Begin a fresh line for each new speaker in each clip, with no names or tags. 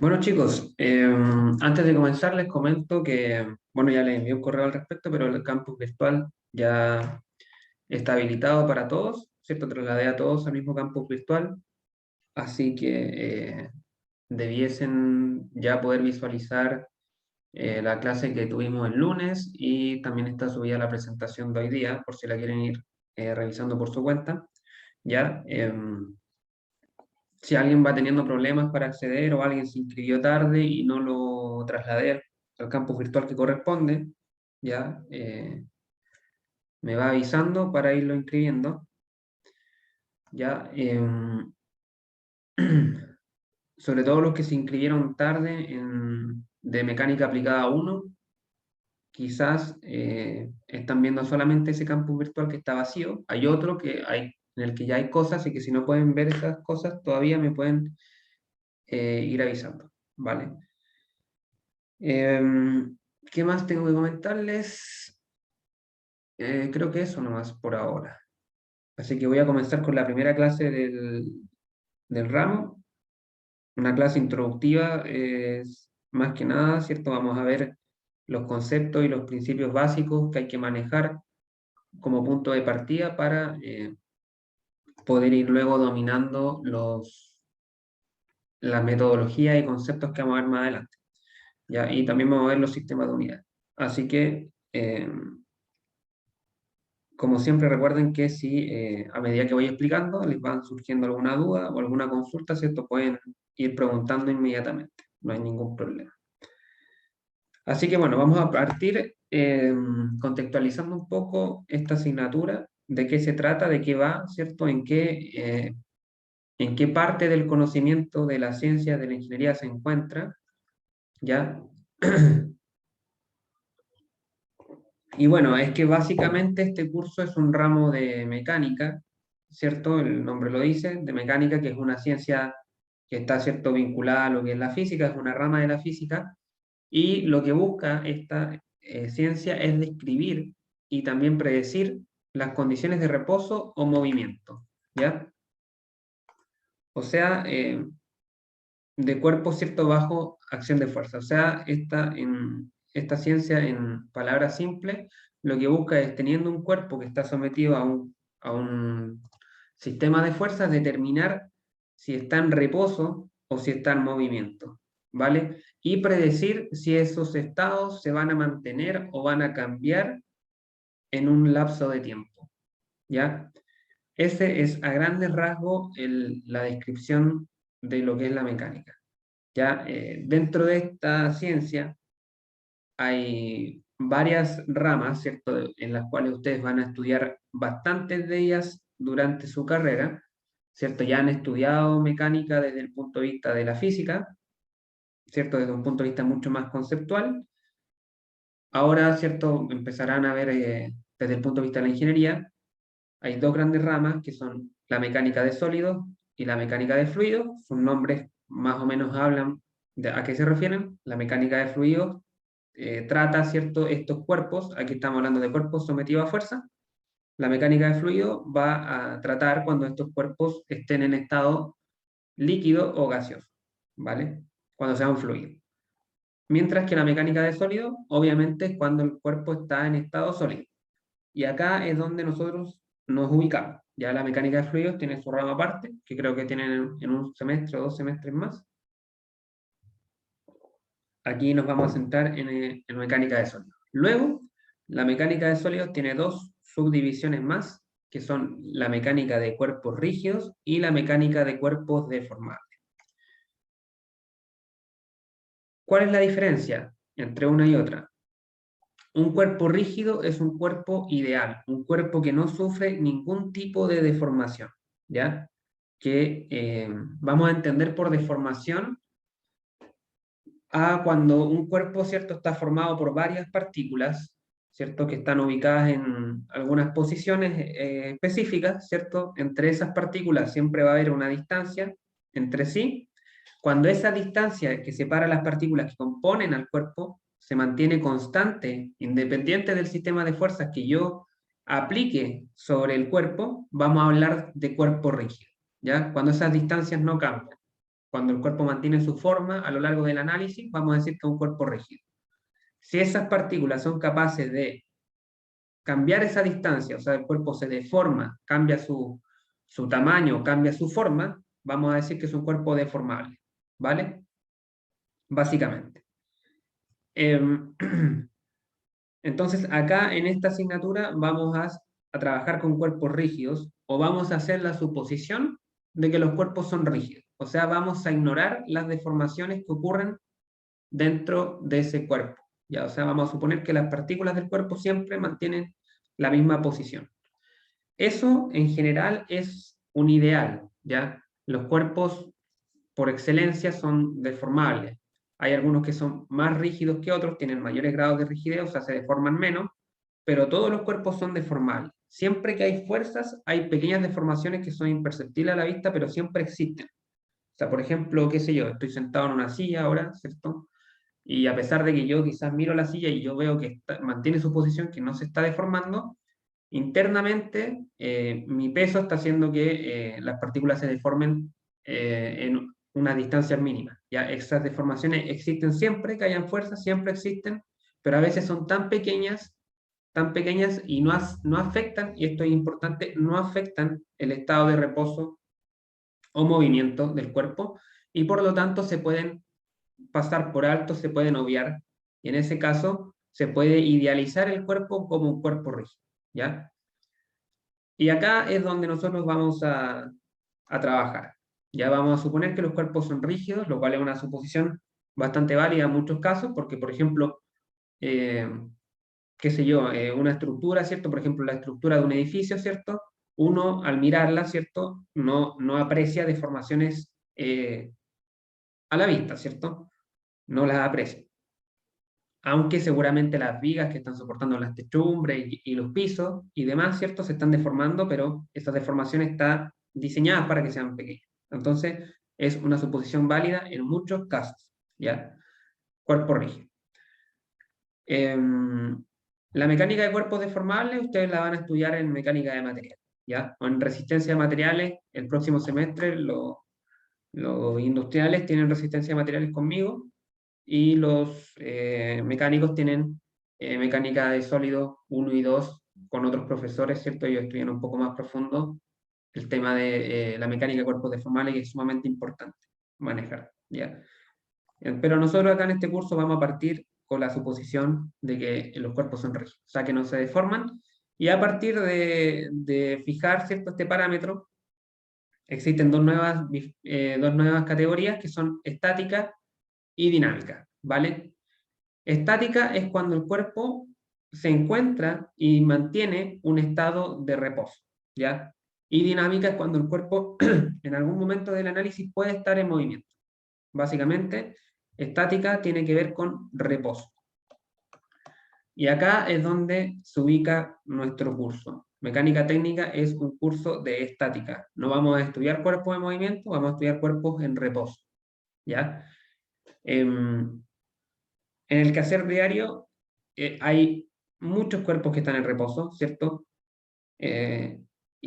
Bueno chicos, antes de comenzar les comento que, bueno, ya les envié un correo al respecto, pero el campus virtual ya está habilitado para todos, ¿cierto? Trasladé a todos al mismo campus virtual, así que debiesen ya poder visualizar la clase que tuvimos el lunes y también está subida la presentación de hoy día, por si la quieren ir revisando por su cuenta, ¿ya? Si alguien va teniendo problemas para acceder o alguien se inscribió tarde y no lo trasladé al campus virtual que corresponde, ya me va avisando para irlo inscribiendo. Ya, sobre todo los que se inscribieron tarde de mecánica aplicada 1, quizás están viendo solamente ese campus virtual que está vacío. Hay otro en el que ya hay cosas y que si no pueden ver esas cosas todavía me pueden ir avisando, ¿vale? ¿Qué más tengo que comentarles? Creo que eso nomás por ahora. Así que voy a comenzar con la primera clase del ramo. Una clase introductiva es más que nada, ¿cierto? Vamos a ver los conceptos y los principios básicos que hay que manejar como punto de partida para poder ir luego dominando las metodologías y conceptos que vamos a ver más adelante. ¿Ya? Y también vamos a ver los sistemas de unidad. Así que como siempre, recuerden que si a medida que voy explicando les van surgiendo alguna duda o alguna consulta, ¿cierto? Pueden ir preguntando inmediatamente, no hay ningún problema. Así que bueno, vamos a partir contextualizando un poco esta asignatura, de qué se trata, de qué va, ¿cierto? En qué parte del conocimiento de la ciencia de la ingeniería se encuentra, ¿ya? Y bueno, es que básicamente este curso es un ramo de mecánica, ¿cierto? El nombre lo dice, de mecánica, que es una ciencia que está, ¿cierto?, vinculada a lo que es la física, es una rama de la física, y lo que busca esta ciencia es describir y también predecir las condiciones de reposo o movimiento, ¿ya? O sea, de cuerpo, ¿cierto?, bajo acción de fuerza. O sea, esta ciencia, en palabras simples, lo que busca es, teniendo un cuerpo que está sometido a un sistema de fuerzas, determinar si está en reposo o si está en movimiento, ¿vale? Y predecir si esos estados se van a mantener o van a cambiar en un lapso de tiempo, ¿ya? Ese es a grandes rasgos la descripción de lo que es la mecánica. Ya, dentro de esta ciencia hay varias ramas, ¿cierto?, en las cuales ustedes van a estudiar bastantes de ellas durante su carrera, ¿cierto? Ya han estudiado mecánica desde el punto de vista de la física, ¿cierto? Desde un punto de vista mucho más conceptual. Ahora, ¿cierto?, empezarán a ver desde el punto de vista de la ingeniería. Hay dos grandes ramas que son la mecánica de sólidos y la mecánica de fluidos. Sus nombres más o menos hablan de a qué se refieren. La mecánica de fluidos trata, ¿cierto?, estos cuerpos. Aquí estamos hablando de cuerpos sometidos a fuerza. La mecánica de fluido va a tratar cuando estos cuerpos estén en estado líquido o gaseoso, ¿vale? Cuando sea un fluido. Mientras que la mecánica de sólido, obviamente, es cuando el cuerpo está en estado sólido. Y acá es donde nosotros nos ubicamos. Ya la mecánica de fluidos tiene su rama aparte, que creo que tienen en un semestre o 2 semestres más. Aquí nos vamos a centrar en mecánica de sólidos. Luego, la mecánica de sólidos tiene dos subdivisiones más, que son la mecánica de cuerpos rígidos y la mecánica de cuerpos deformables. ¿Cuál es la diferencia entre una y otra? Un cuerpo rígido es un cuerpo ideal, un cuerpo que no sufre ningún tipo de deformación, ¿ya? Que vamos a entender por deformación a cuando un cuerpo, ¿cierto?, está formado por varias partículas, ¿cierto?, que están ubicadas en algunas posiciones específicas, ¿cierto? Entre esas partículas siempre va a haber una distancia entre sí. Cuando esa distancia que separa las partículas que componen al cuerpo se mantiene constante, independiente del sistema de fuerzas que yo aplique sobre el cuerpo, vamos a hablar de cuerpo rígido, ¿ya? Cuando esas distancias no cambian. cuando el cuerpo mantiene su forma a lo largo del análisis, vamos a decir que es un cuerpo rígido. Si esas partículas son capaces de cambiar esa distancia, o sea, el cuerpo se deforma, cambia su tamaño, cambia su forma, vamos a decir que es un cuerpo deformable, ¿vale? Básicamente. Entonces, acá en esta asignatura vamos a trabajar con cuerpos rígidos o vamos a hacer la suposición de que los cuerpos son rígidos. O sea, vamos a ignorar las deformaciones que ocurren dentro de ese cuerpo. ¿Ya? O sea, vamos a suponer que las partículas del cuerpo siempre mantienen la misma posición. Eso en general es un ideal, ¿ya? Los cuerpos por excelencia son deformables. Hay algunos que son más rígidos que otros, tienen mayores grados de rigidez, o sea, se deforman menos, pero todos los cuerpos son deformables. Siempre que hay fuerzas, hay pequeñas deformaciones que son imperceptibles a la vista, pero siempre existen. O sea, por ejemplo, qué sé yo, estoy sentado en una silla ahora, ¿cierto? Y a pesar de que yo quizás miro la silla y yo veo que mantiene su posición, que no se está deformando, internamente mi peso está haciendo que las partículas se deformen en unas distancias mínimas. Ya esas deformaciones existen siempre, que hayan fuerzas, siempre existen, pero a veces son tan pequeñas y no afectan, y esto es importante, no afectan el estado de reposo o movimiento del cuerpo, y por lo tanto se pueden pasar por alto, se pueden obviar, y en ese caso se puede idealizar el cuerpo como un cuerpo rígido, ¿ya? Y acá es donde nosotros vamos a trabajar. Ya vamos a suponer que los cuerpos son rígidos, lo cual es una suposición bastante válida en muchos casos, porque, por ejemplo, eh, qué sé yo, una estructura, ¿cierto? Por ejemplo, la estructura de un edificio, ¿cierto? Uno, al mirarla, ¿cierto? No aprecia deformaciones a la vista, ¿cierto? No las aprecia. Aunque seguramente las vigas que están soportando las techumbres y los pisos y demás, ¿cierto? Se están deformando, pero esa deformación está diseñada para que sean pequeñas. Entonces, es una suposición válida en muchos casos, ¿ya? Cuerpo rígido. La mecánica de cuerpos deformables ustedes la van a estudiar en mecánica de materiales, ¿ya? O en resistencia de materiales, el próximo semestre los industriales tienen resistencia de materiales conmigo, y los mecánicos tienen mecánica de sólidos 1 y 2 con otros profesores, ¿cierto? Ellos estudian un poco más profundo el tema de la mecánica de cuerpos deformables, que es sumamente importante manejar, ¿ya? Pero nosotros acá en este curso vamos a partir con la suposición de que los cuerpos son rígidos, o sea, que no se deforman, y a partir de fijar, ¿cierto?, este parámetro, existen dos nuevas categorías que son estática y dinámica, ¿vale? Estática es cuando el cuerpo se encuentra y mantiene un estado de reposo, ¿ya? Y dinámica es cuando el cuerpo en algún momento del análisis puede estar en movimiento. Básicamente, estática tiene que ver con reposo. Y acá es donde se ubica nuestro curso. Mecánica técnica es un curso de estática. No vamos a estudiar cuerpos en movimiento, vamos a estudiar cuerpos en reposo, ¿ya? En el quehacer diario hay muchos cuerpos que están en reposo, ¿cierto?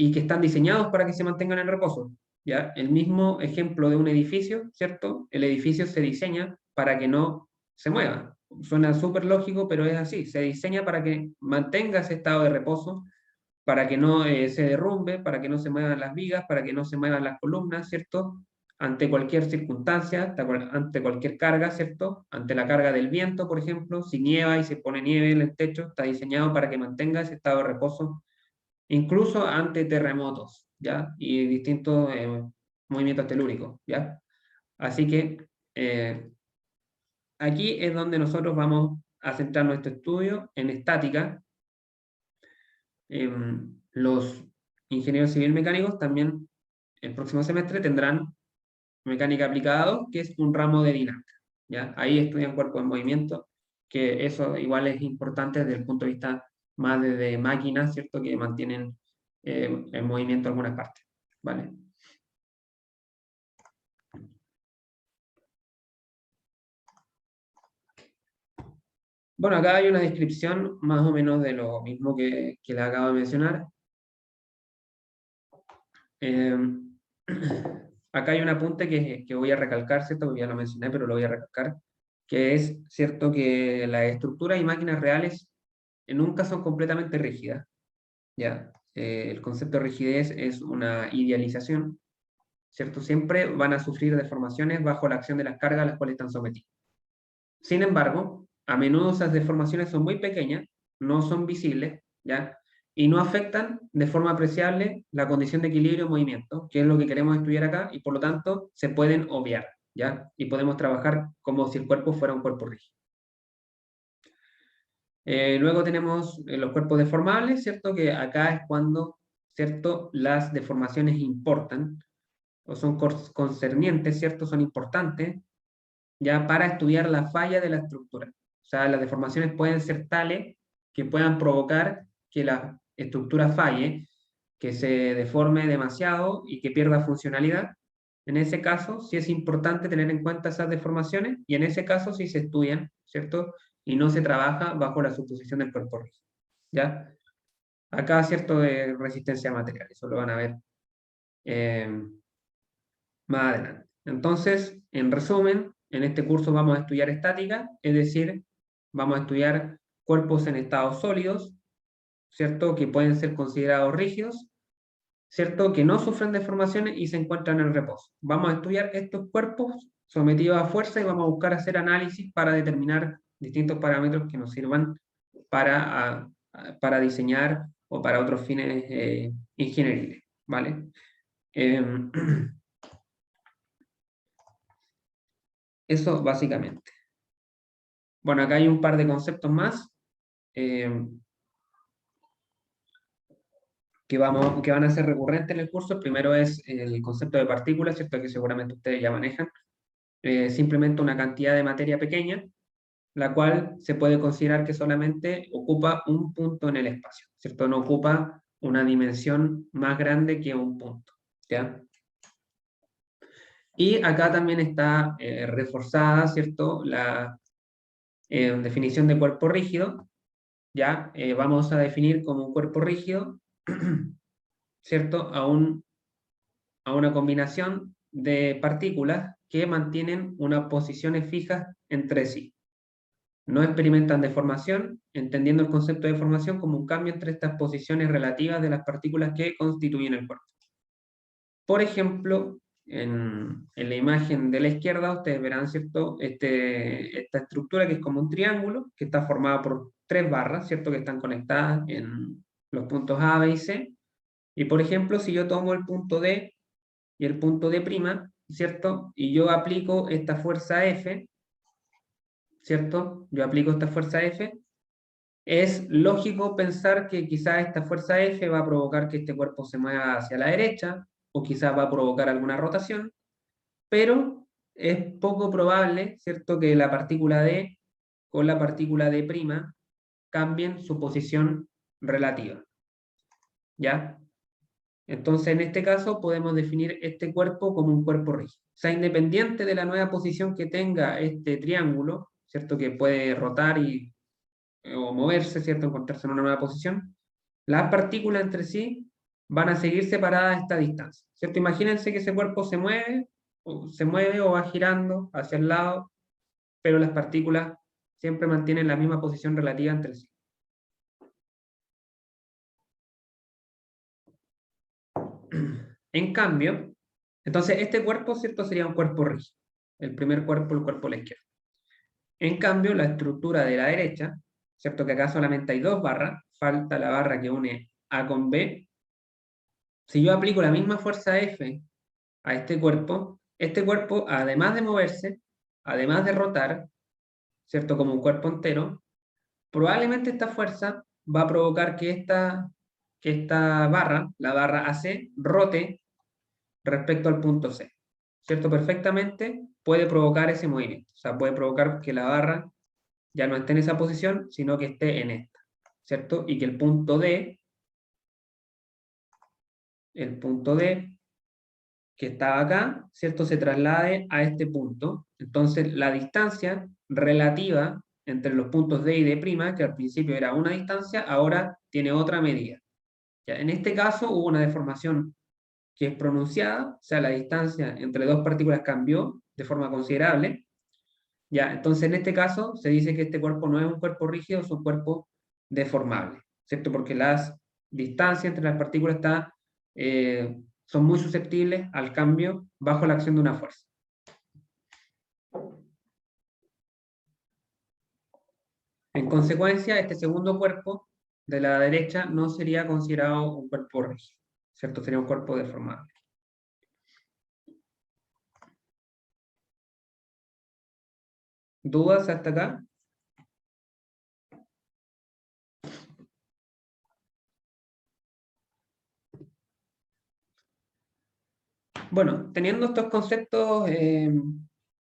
Y que están diseñados para que se mantengan en reposo, ¿ya? El mismo ejemplo de un edificio, ¿cierto? El edificio se diseña para que no se mueva. Suena súper lógico, pero es así. Se diseña para que mantenga ese estado de reposo, para que no se derrumbe, para que no se muevan las vigas, para que no se muevan las columnas, ¿cierto? Ante cualquier circunstancia, ante cualquier carga, ¿cierto? Ante la carga del viento, por ejemplo, si nieva y se pone nieve en el techo, está diseñado para que mantenga ese estado de reposo, incluso ante terremotos, ¿ya? Y distintos movimientos telúricos, ¿ya? Así que aquí es donde nosotros vamos a centrar nuestro estudio en estática. Los ingenieros civil mecánicos también el próximo semestre tendrán mecánica aplicada 2, que es un ramo de dinámica, ¿ya? Ahí estudian cuerpo en movimiento, que eso igual es importante desde el punto de vista más de máquinas, ¿cierto? Que mantienen en movimiento algunas partes, ¿vale? Bueno, acá hay una descripción más o menos de lo mismo que les acabo de mencionar. acá hay un apunte que voy a recalcar, ¿cierto? Ya lo mencioné, pero lo voy a recalcar, que es cierto que las estructuras y máquinas reales nunca son completamente rígidas, ¿ya? El concepto de rigidez es una idealización, ¿cierto? Siempre van a sufrir deformaciones bajo la acción de las cargas a las cuales están sometidas. Sin embargo, a menudo esas deformaciones son muy pequeñas, no son visibles, ¿ya? Y no afectan de forma apreciable la condición de equilibrio y movimiento, que es lo que queremos estudiar acá, y por lo tanto se pueden obviar, ¿ya? Y podemos trabajar como si el cuerpo fuera un cuerpo rígido. Luego tenemos los cuerpos deformables, ¿cierto? Que acá es cuando, ¿cierto? Las deformaciones importan, o son concernientes, ¿cierto? Son importantes, ya para estudiar la falla de la estructura. O sea, las deformaciones pueden ser tales que puedan provocar que la estructura falle, que se deforme demasiado y que pierda funcionalidad. En ese caso, sí es importante tener en cuenta esas deformaciones y en ese caso sí se estudian, ¿cierto? Y no se trabaja bajo la suposición del cuerpo rígido. ¿Ya? Acá, ¿cierto? De resistencia a material, eso lo van a ver eh, más adelante. Entonces, en resumen, en este curso vamos a estudiar estática, es decir, vamos a estudiar cuerpos en estados sólidos, ¿cierto? Que pueden ser considerados rígidos, ¿cierto? Que no sufren deformaciones y se encuentran en reposo. Vamos a estudiar estos cuerpos sometidos a fuerza y vamos a buscar hacer análisis para determinar distintos parámetros que nos sirvan para diseñar o para otros fines ingenieriles, ¿vale? Eso básicamente. Bueno, acá hay un par de conceptos más que van a ser recurrentes en el curso. El primero es el concepto de partículas, ¿cierto? Que seguramente ustedes ya manejan. Simplemente una cantidad de materia pequeña, la cual se puede considerar que solamente ocupa un punto en el espacio, ¿cierto? No ocupa una dimensión más grande que un punto, ¿ya? Y acá también está reforzada, ¿cierto? La definición de cuerpo rígido, ¿ya? Vamos a definir como un cuerpo rígido, ¿cierto? A una combinación de partículas que mantienen unas posiciones fijas entre sí. No experimentan deformación, entendiendo el concepto de deformación como un cambio entre estas posiciones relativas de las partículas que constituyen el cuerpo. Por ejemplo, en la imagen de la izquierda ustedes verán, ¿cierto? Esta estructura que es como un triángulo, que está formada por 3 barras, ¿cierto? Que están conectadas en los puntos A, B y C. Y por ejemplo, si yo tomo el punto D y el punto D', ¿cierto? Y yo aplico esta fuerza F, ¿cierto? Yo aplico esta fuerza F. Es lógico pensar que quizás esta fuerza F va a provocar que este cuerpo se mueva hacia la derecha, o quizás va a provocar alguna rotación, pero es poco probable, ¿cierto?, que la partícula D con la partícula D' cambien su posición relativa, ¿ya? Entonces, en este caso, podemos definir este cuerpo como un cuerpo rígido. O sea, independiente de la nueva posición que tenga este triángulo, ¿cierto?, que puede rotar o moverse, ¿cierto?, encontrarse en una nueva posición, las partículas entre sí van a seguir separadas a esta distancia, ¿cierto? Imagínense que ese cuerpo se mueve o va girando hacia el lado, pero las partículas siempre mantienen la misma posición relativa entre sí. En cambio, entonces este cuerpo, ¿cierto?, sería un cuerpo rígido. El primer cuerpo, el cuerpo a la izquierda. En cambio, la estructura de la derecha, ¿cierto?, que acá solamente hay 2 barras, falta la barra que une A con B. Si yo aplico la misma fuerza F a este cuerpo, además de moverse, además de rotar, ¿cierto?, como un cuerpo entero, probablemente esta fuerza va a provocar que esta barra, la barra AC, rote respecto al punto C, ¿cierto? Perfectamente puede provocar ese movimiento, o sea, puede provocar que la barra ya no esté en esa posición, sino que esté en esta, ¿cierto? Y que el punto D que estaba acá, ¿cierto?, se traslade a este punto. Entonces, la distancia relativa entre los puntos D y D', que al principio era una distancia, ahora tiene otra medida. Ya, en este caso hubo una deformación que es pronunciada, o sea, la distancia entre dos partículas cambió de forma considerable, ¿ya? Entonces, en este caso, se dice que este cuerpo no es un cuerpo rígido, es un cuerpo deformable, ¿cierto? Porque las distancias entre las partículas son muy susceptibles al cambio bajo la acción de una fuerza. En consecuencia, este segundo cuerpo de la derecha no sería considerado un cuerpo rígido, ¿cierto? Sería un cuerpo deformable. ¿Dudas hasta acá? Bueno, teniendo estos conceptos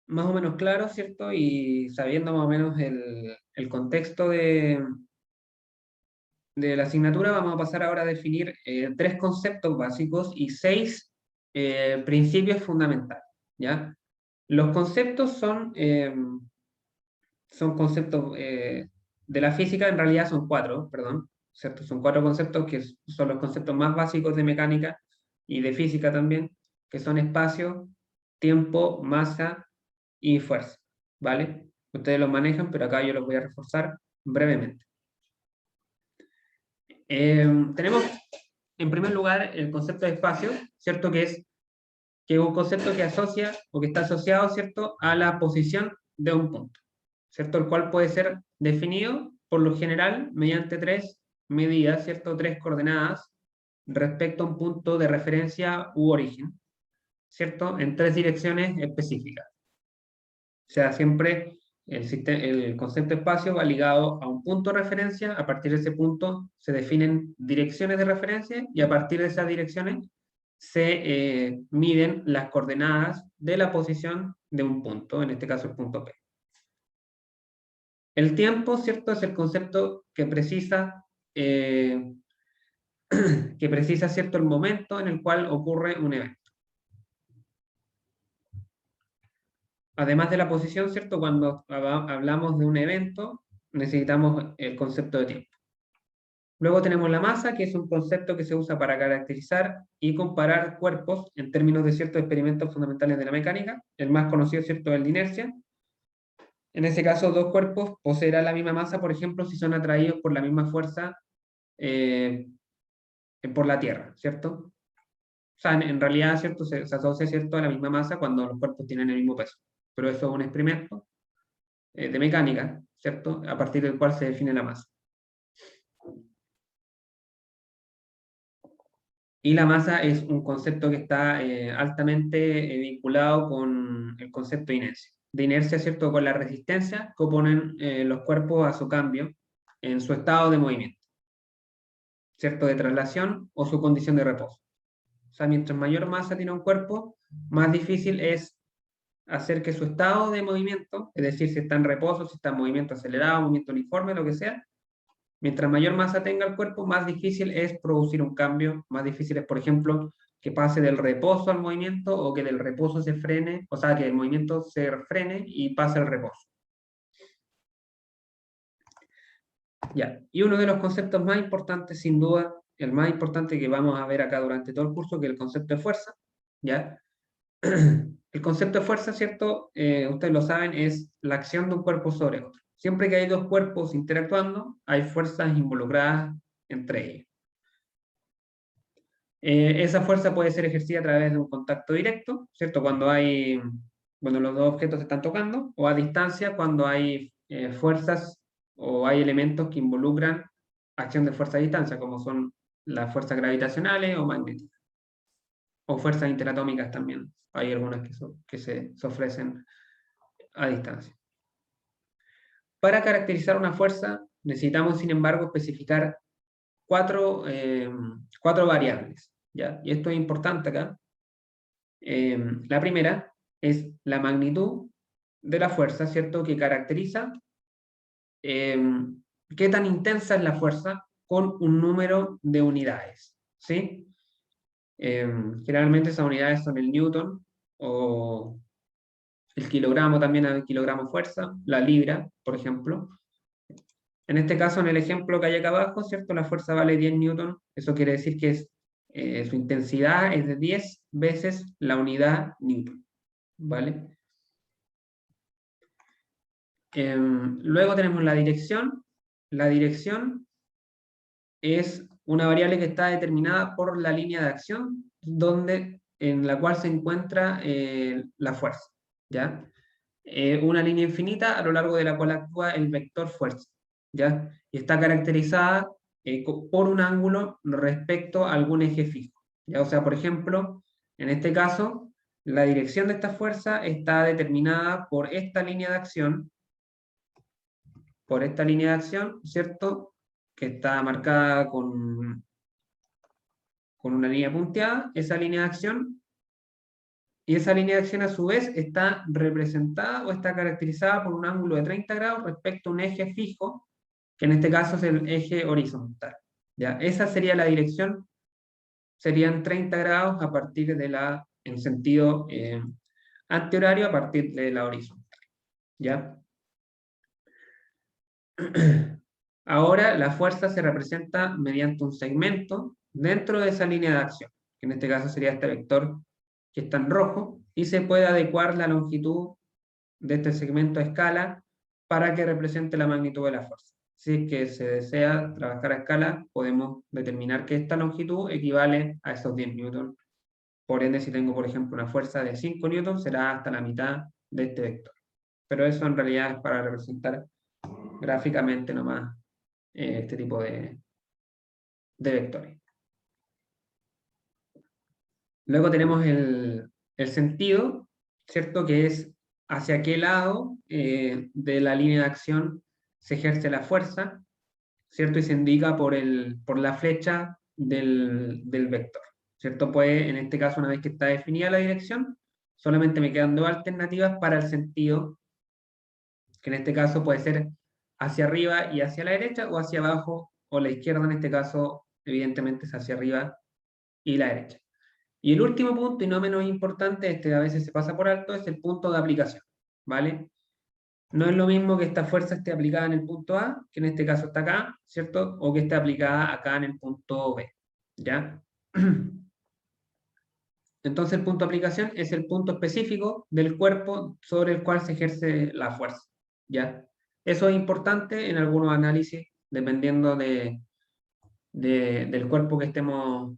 más o menos claros, ¿cierto? Y sabiendo más o menos el contexto de la asignatura, vamos a pasar ahora a definir 3 conceptos básicos y 6 principios fundamentales, ¿ya? Los conceptos son conceptos de la física, en realidad son 4, perdón, ¿cierto? Son 4 conceptos que son los conceptos más básicos de mecánica y de física también, que son espacio, tiempo, masa y fuerza, ¿vale? Ustedes los manejan, pero acá yo los voy a reforzar brevemente. Tenemos en primer lugar el concepto de espacio, ¿cierto? Que es un concepto que asocia o que está asociado, ¿cierto?, a la posición de un punto, ¿cierto? El cual puede ser definido por lo general mediante 3 medidas, ¿cierto? 3 coordenadas respecto a un punto de referencia u origen, ¿cierto? En 3 direcciones específicas. O sea, siempre el concepto de espacio va ligado a un punto de referencia, a partir de ese punto se definen direcciones de referencia y a partir de esas direcciones se miden las coordenadas de la posición de un punto, en este caso el punto P. El tiempo, ¿cierto? Es el concepto que precisa, ¿cierto?, el momento en el cual ocurre un evento. Además de la posición, ¿cierto? Cuando hablamos de un evento, necesitamos el concepto de tiempo. Luego tenemos la masa, que es un concepto que se usa para caracterizar y comparar cuerpos en términos de ciertos experimentos fundamentales de la mecánica. El más conocido, ¿cierto?, es el de inercia. En ese caso, 2 cuerpos poseerán la misma masa, por ejemplo, si son atraídos por la misma fuerza por la Tierra, ¿cierto? O sea, en realidad, ¿cierto?, se asocia, ¿cierto?, a la misma masa cuando los cuerpos tienen el mismo peso. Pero eso es un experimento de mecánica, ¿cierto?, a partir del cual se define la masa. Y la masa es un concepto que está altamente vinculado con el concepto de inercia. De inercia, ¿cierto?, con la resistencia que oponen los cuerpos a su cambio en su estado de movimiento, ¿cierto?, de traslación o su condición de reposo. O sea, mientras mayor masa tiene un cuerpo, más difícil es hacer que su estado de movimiento, es decir, si está en reposo, si está en movimiento acelerado, movimiento uniforme, lo que sea, mientras mayor masa tenga el cuerpo, más difícil es producir un cambio, más difícil es, por ejemplo, que pase del reposo al movimiento o que del reposo se frene, o sea, que el movimiento se frene y pase al reposo. Ya, y uno de los conceptos más importantes, sin duda, el más importante que vamos a ver acá durante todo el curso, que es el concepto de fuerza, ¿ya? El concepto de fuerza, ¿cierto? Ustedes lo saben, es la acción de un cuerpo sobre otro. Siempre que hay 2 cuerpos interactuando, hay fuerzas involucradas entre ellos. Esa fuerza puede ser ejercida a través de un contacto directo, ¿cierto? Cuando los 2 objetos se están tocando, o a distancia cuando hay fuerzas o hay elementos que involucran acción de fuerza a distancia, como son las fuerzas gravitacionales o magnéticas, o fuerzas interatómicas también. Hay algunas que se ofrecen a distancia. Para caracterizar una fuerza, necesitamos, sin embargo, especificar 4 variables, ¿ya? Y esto es importante acá. La primera es la magnitud de la fuerza, ¿cierto?, que caracteriza qué tan intensa es la fuerza con un número de unidades, ¿sí? Generalmente esas unidades son el newton o el kilogramo, también el kilogramo fuerza, la libra, por ejemplo. En este caso, en el ejemplo que hay acá abajo, ¿cierto?, la fuerza vale 10 newton, eso quiere decir que es su intensidad es de 10 veces la unidad Newton, ¿vale? Luego tenemos la dirección. La dirección es una variable que está determinada por la línea de acción en la cual se encuentra la fuerza, ¿ya? Una línea infinita a lo largo de la cual actúa el vector fuerza, ¿ya? Y está caracterizada por un ángulo respecto a algún eje fijo, ¿ya? O sea, por ejemplo, en este caso, la dirección de esta fuerza está determinada por esta línea de acción, ¿cierto? Que está marcada con una línea punteada, esa línea de acción, y esa línea de acción a su vez está representada o está caracterizada por un ángulo de 30 grados respecto a un eje fijo, que en este caso es el eje horizontal. ¿Ya? Esa sería la dirección, serían 30 grados a partir de en sentido antihorario a partir de la horizontal. ¿Ya? Ahora la fuerza se representa mediante un segmento dentro de esa línea de acción, que en este caso sería este vector que está en rojo, y se puede adecuar la longitud de este segmento a escala para que represente la magnitud de la fuerza. Si es que se desea trabajar a escala, podemos determinar que esta longitud equivale a esos 10 newtons. Por ende, si tengo, por ejemplo, una fuerza de 5 newtons, será hasta la mitad de este vector. Pero eso en realidad es para representar gráficamente nomás este tipo de vectores. Luego tenemos el sentido, ¿cierto? Que es hacia qué lado de la línea de acción se ejerce la fuerza, ¿cierto? Y se indica por la flecha del vector, ¿cierto? Pues en este caso, una vez que está definida la dirección, solamente me quedan dos alternativas para el sentido, que en este caso puede ser hacia arriba y hacia la derecha, o hacia abajo o la izquierda, en este caso, evidentemente es hacia arriba y la derecha. Y el último punto, y no menos importante, este a veces se pasa por alto, es el punto de aplicación, ¿vale? No es lo mismo que esta fuerza esté aplicada en el punto A, que en este caso está acá, ¿cierto? O que esté aplicada acá en el punto B, ¿ya? Entonces el punto de aplicación es el punto específico del cuerpo sobre el cual se ejerce la fuerza, ¿ya? Eso es importante en algunos análisis, dependiendo del cuerpo que estemos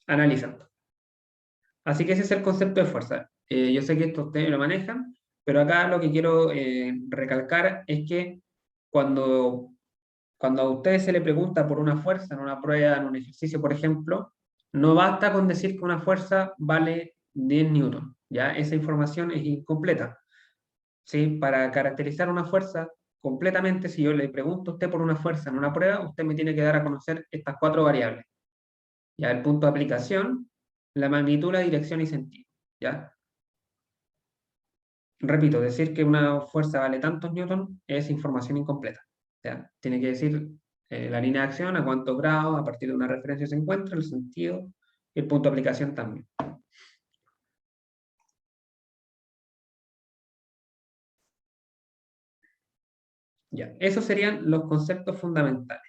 analizando. Así que ese es el concepto de fuerza. Yo sé que esto ustedes lo manejan, pero acá lo que quiero recalcar es que cuando, cuando a ustedes se le pregunta por una fuerza en una prueba, en un ejercicio, por ejemplo, no basta con decir que una fuerza vale 10 newton, ¿ya? Esa información es incompleta, ¿sí? Para caracterizar una fuerza completamente, si yo le pregunto a usted por una fuerza en una prueba, usted me tiene que dar a conocer estas cuatro variables. ¿Ya? El punto de aplicación, la magnitud, la dirección y sentido, ¿ya? Repito, decir que una fuerza vale tantos newtons es información incompleta, ¿ya? Tiene que decir la línea de acción, a cuántos grados, a partir de una referencia se encuentra, el sentido y el punto de aplicación también. Ya, esos serían los conceptos fundamentales.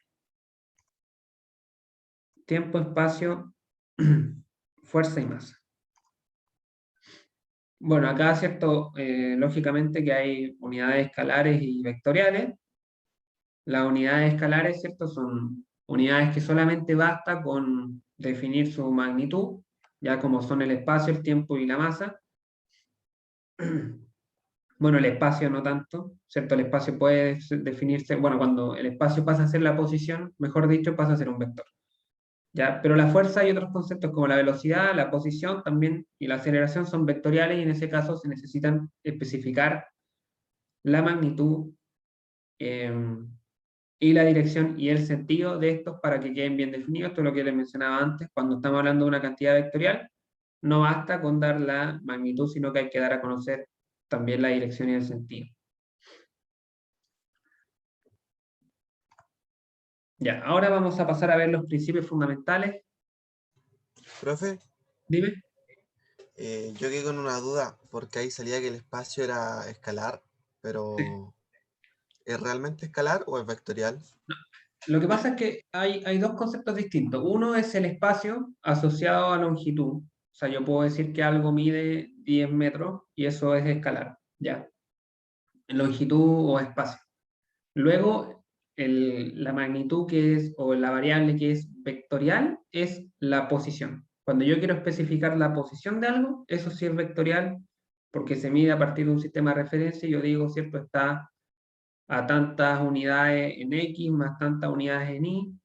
Tiempo, espacio, fuerza y masa. Bueno, acá, ¿cierto? Lógicamente que hay unidades escalares y vectoriales. Las unidades escalares, ¿cierto? Son unidades que solamente basta con definir su magnitud, ya como son el espacio, el tiempo y la masa. Bueno, el espacio no tanto, ¿cierto? El espacio puede definirse, bueno, cuando el espacio pasa a ser la posición, mejor dicho, pasa a ser un vector. ¿Ya? Pero la fuerza y otros conceptos como la velocidad, la posición también y la aceleración son vectoriales y en ese caso se necesitan especificar la magnitud y la dirección y el sentido de estos para que queden bien definidos. Esto es lo que les mencionaba antes, cuando estamos hablando de una cantidad vectorial, no basta con dar la magnitud, sino que hay que dar a conocer también la dirección y el sentido. Ya, ahora vamos a pasar a ver los principios fundamentales.
Profe,
Dime.
yo quedé con una duda, porque ahí salía que el espacio era escalar,
Sí.
pero ¿es realmente escalar o es vectorial?
Lo que pasa es que hay dos conceptos distintos. Uno es el espacio asociado a longitud. O sea, yo puedo decir que algo mide 10 metros y eso es escalar, ¿ya? Longitud o espacio. Luego, la magnitud que es, o la variable que es vectorial, es la posición. Cuando yo quiero especificar la posición de algo, eso sí es vectorial, porque se mide a partir de un sistema de referencia y yo digo, ¿cierto? Está a tantas unidades en X más tantas unidades en Y,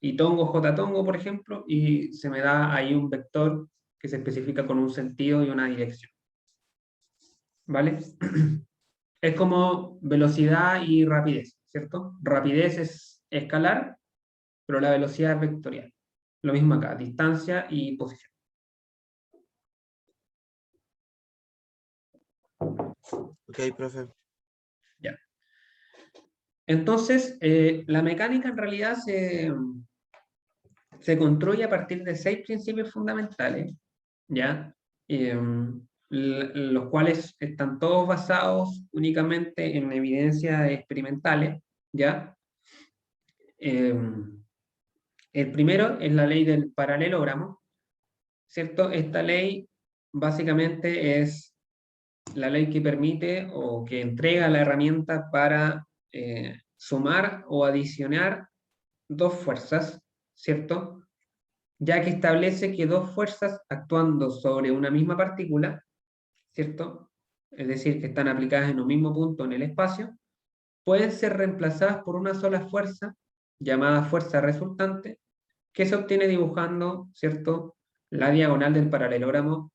y tongo J tongo, por ejemplo, y se me da ahí un vector que se especifica con un sentido y una dirección. ¿Vale? Es como velocidad y rapidez, ¿cierto? Rapidez es escalar, pero la velocidad es vectorial. Lo mismo acá, distancia y posición.
Ok, profe.
Ya. Entonces, la mecánica en realidad se construye a partir de 6 principios fundamentales, ¿ya? Los cuales están todos basados únicamente en evidencias experimentales, ¿ya? El primero es la ley del paralelogramo, ¿cierto? Esta ley básicamente es la ley que permite o que entrega la herramienta para sumar o adicionar dos fuerzas, ¿cierto? Ya que establece que dos fuerzas actuando sobre una misma partícula, ¿cierto? Es decir, que están aplicadas en un mismo punto en el espacio, pueden ser reemplazadas por una sola fuerza, llamada fuerza resultante, que se obtiene dibujando, ¿cierto?, la diagonal del paralelogramo,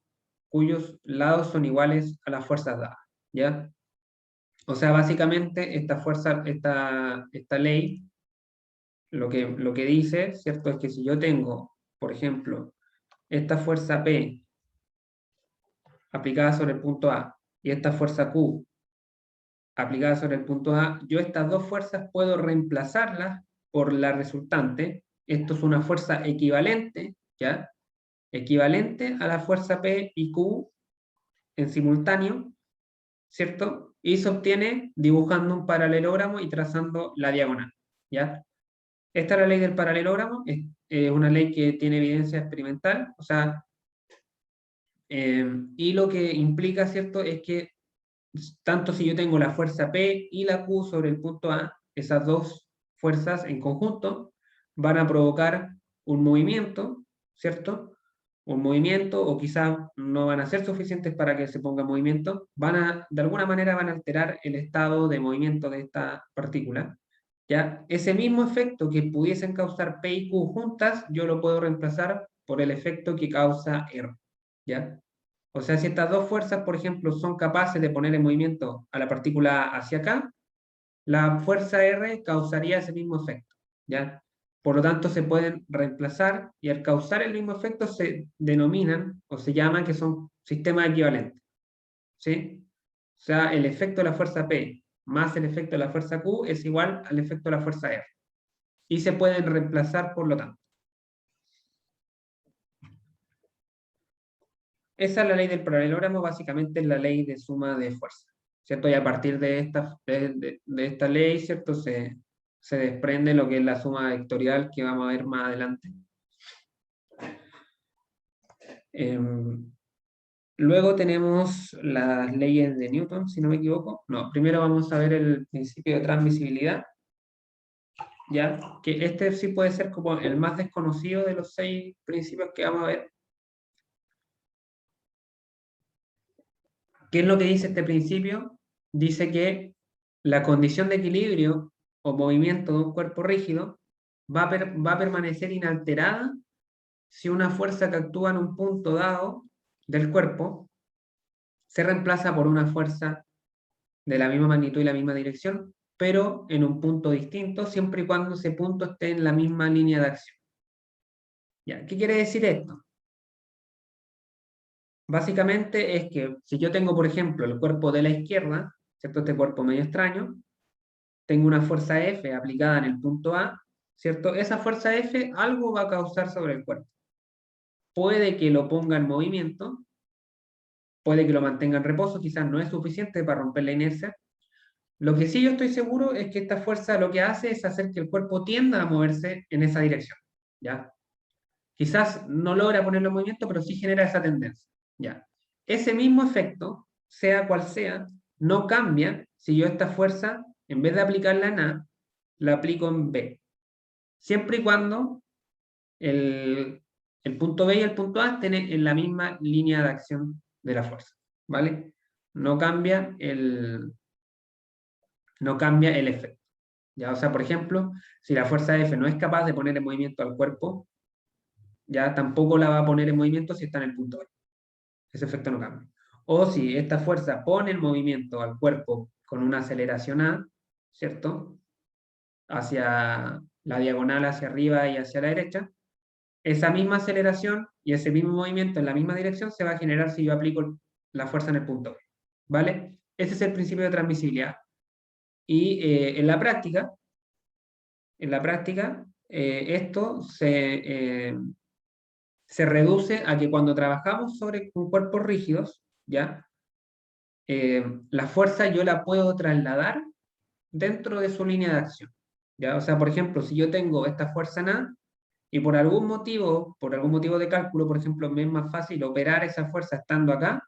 cuyos lados son iguales a las fuerzas dadas, ¿ya? O sea, básicamente esta ley lo que dice, ¿cierto?, es que si yo tengo, por ejemplo, esta fuerza P aplicada sobre el punto A y esta fuerza Q aplicada sobre el punto A, yo estas dos fuerzas puedo reemplazarlas por la resultante. Esto es una fuerza equivalente, ¿ya? Equivalente a la fuerza P y Q en simultáneo, ¿cierto? Y se obtiene dibujando un paralelogramo y trazando la diagonal, ¿ya? Esta es la ley del paralelogramo, es una ley que tiene evidencia experimental, o sea, y lo que implica, ¿cierto?, es que tanto si yo tengo la fuerza P y la Q sobre el punto A, esas dos fuerzas en conjunto van a provocar un movimiento, ¿cierto? Un movimiento, o quizás no van a ser suficientes para que se ponga en movimiento, de alguna manera van a alterar el estado de movimiento de esta partícula. ¿Ya? Ese mismo efecto que pudiesen causar P y Q juntas, yo lo puedo reemplazar por el efecto que causa R. ¿Ya? O sea, si estas dos fuerzas, por ejemplo, son capaces de poner en movimiento a la partícula A hacia acá, la fuerza R causaría ese mismo efecto, ¿ya? Por lo tanto, se pueden reemplazar y al causar el mismo efecto se denominan o se llaman que son sistemas equivalentes, ¿sí? O sea, el efecto de la fuerza P más el efecto de la fuerza Q es igual al efecto de la fuerza R. Y se pueden reemplazar por lo tanto. Esa es la ley del paralelogramo, básicamente es la ley de suma de fuerza, ¿cierto? Y a partir de esta ley, ¿cierto? Se desprende lo que es la suma vectorial que vamos a ver más adelante. Luego tenemos las leyes de Newton, si no me equivoco. No, primero vamos a ver el principio de transmisibilidad, ¿ya? Que este sí puede ser como el más desconocido de los 6 principios que vamos a ver. ¿Qué es lo que dice este principio? Dice que la condición de equilibrio o movimiento de un cuerpo rígido va a permanecer inalterada si una fuerza que actúa en un punto dado del cuerpo se reemplaza por una fuerza de la misma magnitud y la misma dirección, pero en un punto distinto, siempre y cuando ese punto esté en la misma línea de acción. ¿Ya? ¿Qué quiere decir esto? Básicamente es que si yo tengo, por ejemplo, el cuerpo de la izquierda, ¿cierto? Este cuerpo medio extraño, tengo una fuerza F aplicada en el punto A, ¿cierto? Esa fuerza F algo va a causar sobre el cuerpo. Puede que lo ponga en movimiento, puede que lo mantenga en reposo, quizás no es suficiente para romper la inercia, Lo que sí yo estoy seguro es que esta fuerza lo que hace es hacer que el cuerpo tienda a moverse en esa dirección, ¿ya? Quizás no logra ponerlo en movimiento, pero sí genera esa tendencia, ¿ya? Ese mismo efecto, sea cual sea, no cambia si yo esta fuerza, en vez de aplicarla en A, la aplico en B. Siempre y cuando el, el punto B y el punto A estén en la misma línea de acción de la fuerza, ¿vale? No cambia no cambia el efecto. ¿Ya? O sea, por ejemplo, si la fuerza F no es capaz de poner en movimiento al cuerpo, ya tampoco la va a poner en movimiento si está en el punto B. Ese efecto no cambia. O si esta fuerza pone en movimiento al cuerpo con una aceleración A, ¿cierto? Hacia la diagonal, hacia arriba y hacia la derecha, esa misma aceleración y ese mismo movimiento en la misma dirección se va a generar si yo aplico la fuerza en el punto B. ¿Vale? Ese es el principio de transmisibilidad. Y en la práctica, esto se reduce a que cuando trabajamos con cuerpos rígidos, ¿ya? La fuerza yo la puedo trasladar dentro de su línea de acción, ¿ya? O sea, por ejemplo, si yo tengo esta fuerza en A y por algún motivo de cálculo, por ejemplo, me es más fácil operar esa fuerza estando acá,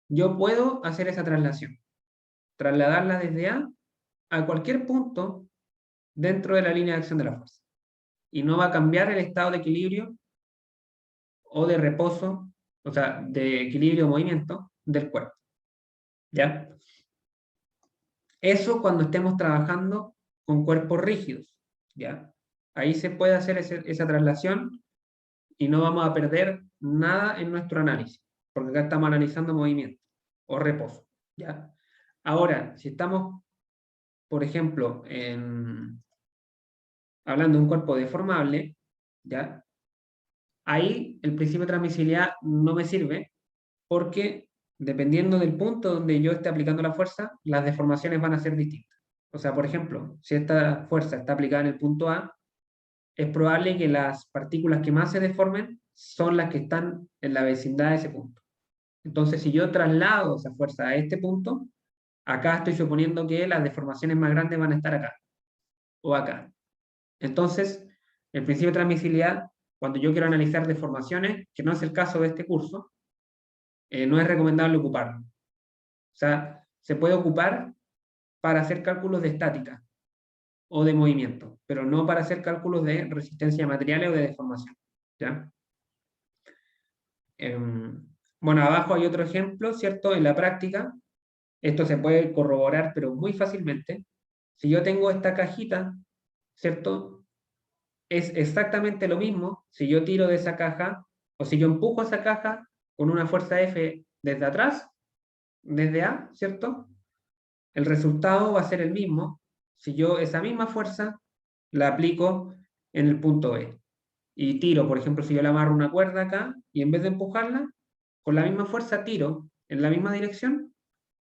yo puedo hacer esa traslación, trasladarla desde a cualquier punto dentro de la línea de acción de la fuerza. Y no va a cambiar el estado de equilibrio o de reposo, o sea, de equilibrio o movimiento del cuerpo. ¿Ya? Eso cuando estemos trabajando con cuerpos rígidos. ¿Ya? Ahí se puede hacer esa traslación y no vamos a perder nada en nuestro análisis, porque acá estamos analizando movimiento o reposo. ¿Ya? Ahora, si estamos, por ejemplo, hablando de un cuerpo deformable, ¿ya? Ahí el principio de transmisibilidad no me sirve porque dependiendo del punto donde yo esté aplicando la fuerza, las deformaciones van a ser distintas. O sea, por ejemplo, si esta fuerza está aplicada en el punto A, es probable que las partículas que más se deformen son las que están en la vecindad de ese punto. Entonces, si yo traslado esa fuerza a este punto, acá estoy suponiendo que las deformaciones más grandes van a estar acá o acá. Entonces, el principio de transmisibilidad, cuando yo quiero analizar deformaciones, que no es el caso de este curso, no es recomendable ocuparlo. O sea, se puede ocupar para hacer cálculos de estática o de movimiento, pero no para hacer cálculos de resistencia a materiales o de deformación. ¿Ya? Bueno, abajo hay otro ejemplo, ¿cierto? En la práctica, esto se puede corroborar, pero muy fácilmente. Si yo tengo esta cajita, ¿cierto? Es exactamente lo mismo si yo tiro de esa caja o si yo empujo esa caja con una fuerza F desde atrás, desde A, ¿cierto? El resultado va a ser el mismo si yo esa misma fuerza la aplico en el punto B. Y tiro, por ejemplo, si yo le amarro una cuerda acá y en vez de empujarla, con la misma fuerza tiro en la misma dirección,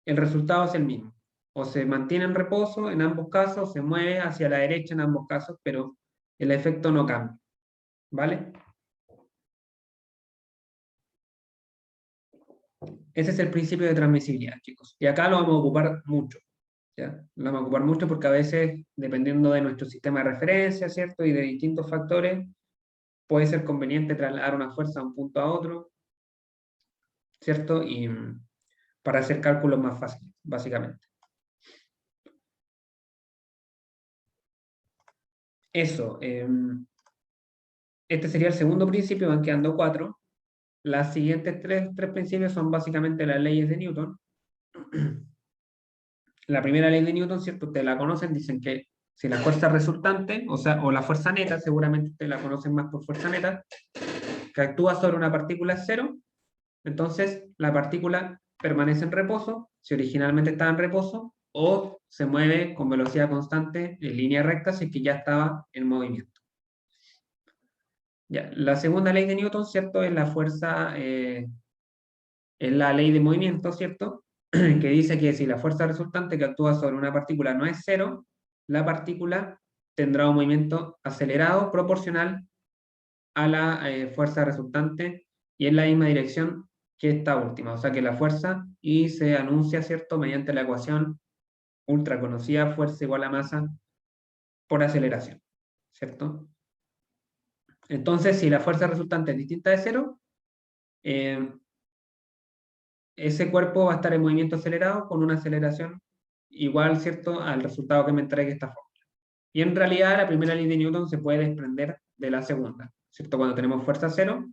el resultado es el mismo. O se mantiene en reposo en ambos casos, se mueve hacia la derecha en ambos casos, pero el efecto no cambia. ¿Vale? Ese es el principio de transmisibilidad, chicos. Y acá lo vamos a ocupar mucho. ¿Ya? Lo vamos a ocupar mucho porque a veces, dependiendo de nuestro sistema de referencia, ¿cierto? Y de distintos factores, puede ser conveniente trasladar una fuerza de un punto a otro, ¿cierto? Y para hacer cálculos más fáciles, básicamente. Eso. Este sería el segundo principio, van quedando 4. Las siguientes tres principios son básicamente las leyes de Newton. La primera ley de Newton, ¿cierto? Ustedes la conocen, dicen que si la fuerza resultante, o sea, o la fuerza neta, seguramente ustedes la conocen más por fuerza neta, que actúa sobre una partícula es cero, entonces la partícula permanece en reposo, si originalmente estaba en reposo, o se mueve con velocidad constante en línea recta si es que ya estaba en movimiento. Ya, la segunda ley de Newton, ¿cierto? Es la fuerza, es la ley de movimiento, ¿cierto? Que dice que si la fuerza resultante que actúa sobre una partícula no es cero, la partícula tendrá un movimiento acelerado proporcional a la fuerza resultante y en la misma dirección que esta última. O sea que la fuerza y se anuncia, ¿cierto?, mediante la ecuación ultra conocida, fuerza igual a masa por aceleración, ¿cierto? Entonces, si la fuerza resultante es distinta de cero, ese cuerpo va a estar en movimiento acelerado con una aceleración igual, ¿cierto?, al resultado que me entregue esta fórmula. Y en realidad la primera ley de Newton se puede desprender de la segunda, ¿cierto? Cuando tenemos fuerza cero,